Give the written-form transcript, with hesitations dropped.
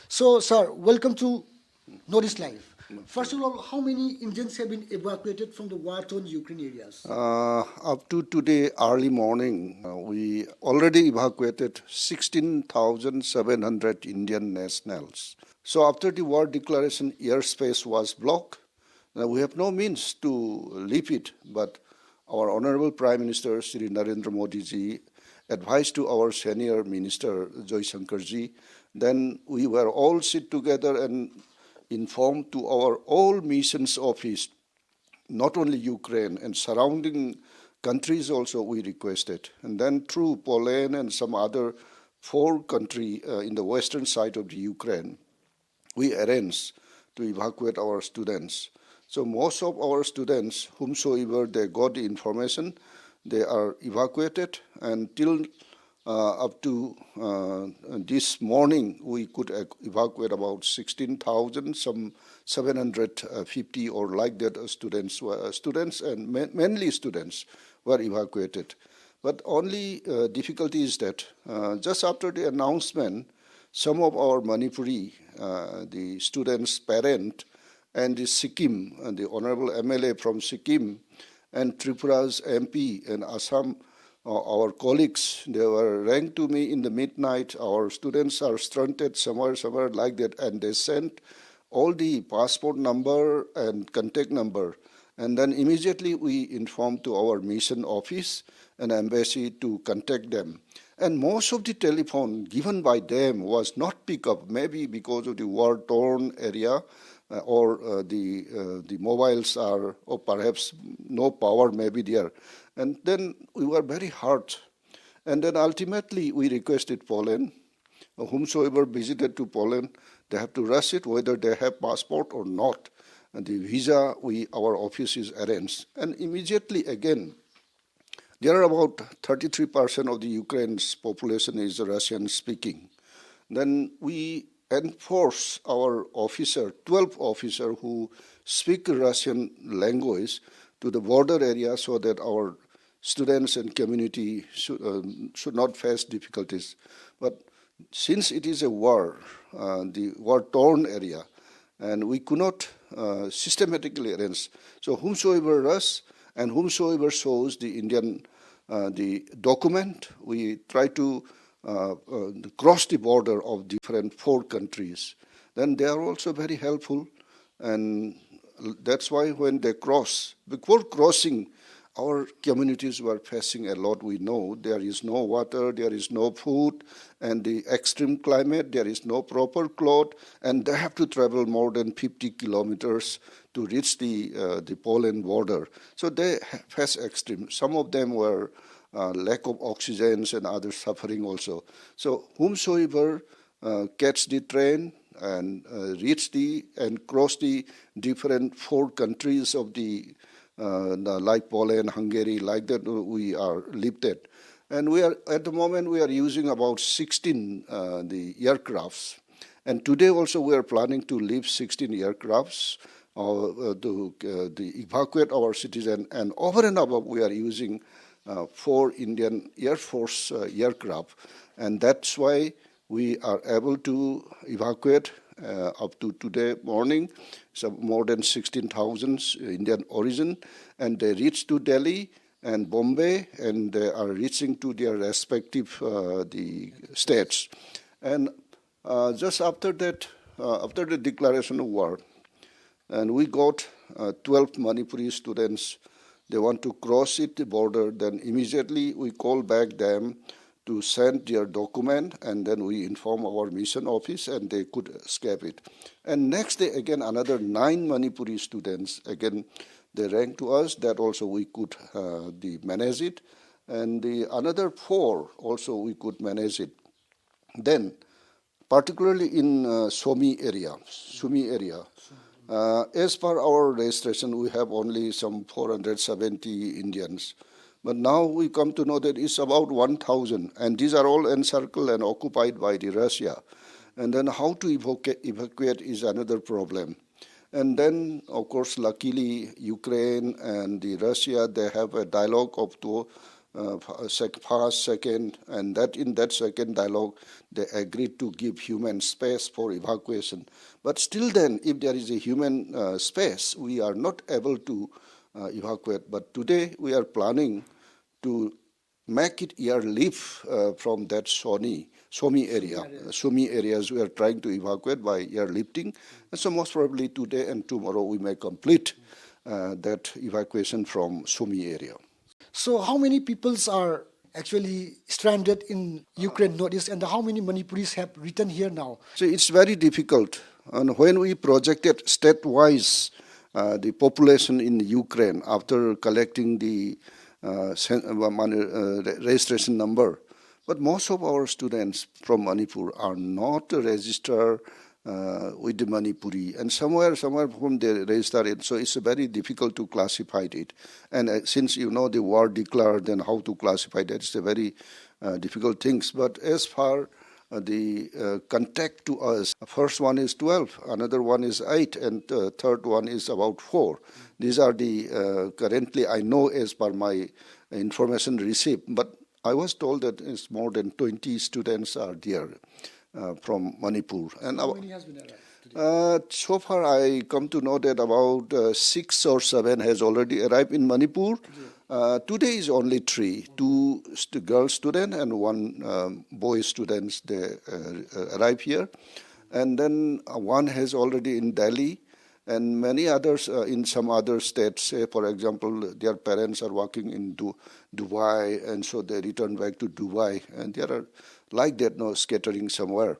So, sir, welcome to Notice Live. First of all, how many Indians have been evacuated from the war-torn Ukraine areas? Up to today early morning, we already evacuated 16,700 Indian nationals. So after the war declaration, airspace was blocked. We have no means to leave it, but our Honorable Prime Minister Shri Narendra Modi ji advised to our senior minister Joy Shankar ji. Then we were all sit together and informed to our all missions office, not only Ukraine and surrounding countries also we requested. And then through Poland and some other four countries in the western side of the Ukraine, we arranged to evacuate our students. So most of our students, whomsoever they got the information, they are evacuated, and till up to this morning, we could evacuate about 16,000, some 750 or like that students and mainly students were evacuated. But only difficulty is that just after the announcement, some of our Manipuri, the students' parent, and the Sikkim, and the Honorable MLA from Sikkim, and Tripura's MP and Assam, our colleagues, they were rang to me in the midnight. Our students are stranded somewhere like that, and they sent all the passport number and contact number. And then immediately we informed to our mission office and embassy to contact them. And most of the telephone given by them was not picked up, maybe because of the war-torn area, or the mobiles are, or perhaps no power may be there. And then we were very hurt. And then ultimately we requested Poland, whomsoever visited to Poland, they have to rush it, whether they have passport or not. And the visa, our office is arranged. And immediately again, there are about 33% of the Ukraine's population is Russian speaking. Then we enforce our officer, 12 officers who speak Russian language to the border area so that our students and community should not face difficulties. But since it is a war, the war-torn area, and we could not systematically arrange. So whomsoever rush and whomsoever shows the Indian the document, we try to cross the border of different four countries. Then they are also very helpful, and that's why when they cross, before crossing, our communities were facing a lot. We know there is no water, there is no food, and the extreme climate, there is no proper cloth, and they have to travel more than 50 kilometers to reach the Poland border. So they face extreme. Some of them were lack of oxygen and other suffering also. So whomsoever catch the train and reach and cross the different four countries of like Poland, Hungary, like that we are lifted. And we are, at the moment, we are using about 16 the aircrafts. And today also we are planning to leave 16 aircrafts to evacuate our citizens. And over and above, we are using 4 Indian Air Force aircraft. And that's why we are able to evacuate up to today morning, so more than 16,000 Indian origin, and they reach to Delhi and Bombay, and they are reaching to their respective the states. And just after that, after the declaration of war, and we got 12 Manipuri students. They want to cross the border. Then immediately we call back them to send their document, and then we inform our mission office, and they could escape it. And next day, again, another 9 Manipuri students, again, they rang to us, that also we could manage it. And another 4 also we could manage it. Then, particularly in Sumi area, as per our registration, we have only some 470 Indians. But now we come to know that it's about 1,000, and these are all encircled and occupied by the Russia. And then how to evacuate is another problem. And then, of course, luckily, Ukraine and the Russia, they have a dialogue of first, second, and that in that second dialogue, they agreed to give human space for evacuation. But still then, if there is a human space, we are not able to evacuate. But today, we are planning to make it airlift from that Somi area. Somi areas we are trying to evacuate by airlifting. And so most probably today and tomorrow we may complete that evacuation from Somi area. So how many peoples are actually stranded in Ukraine Northeast, and how many Manipuris have returned here now? So it's very difficult. And when we projected state-wise the population in Ukraine after collecting the registration number, but most of our students from Manipur are not registered with the Manipuri, and somewhere from they register it. So it's very difficult to classify it. And since you know the war declared, then how to classify that is a very difficult things. But as far the contact to us, first one is 12, another one is 8, and third one is about 4. These are the currently I know as per my information received, but I was told that it's more than 20 students are there from Manipur. And How many has been arrived today? so far I come to know that about 6 or 7 has already arrived in Manipur. Today is only 3, 2 girl students and 1 boy students, they arrive here. And then 1 has already in Delhi, and many others in some other states. Say, for example, their parents are working in Dubai, and so they return back to Dubai. And there are like that, scattering somewhere.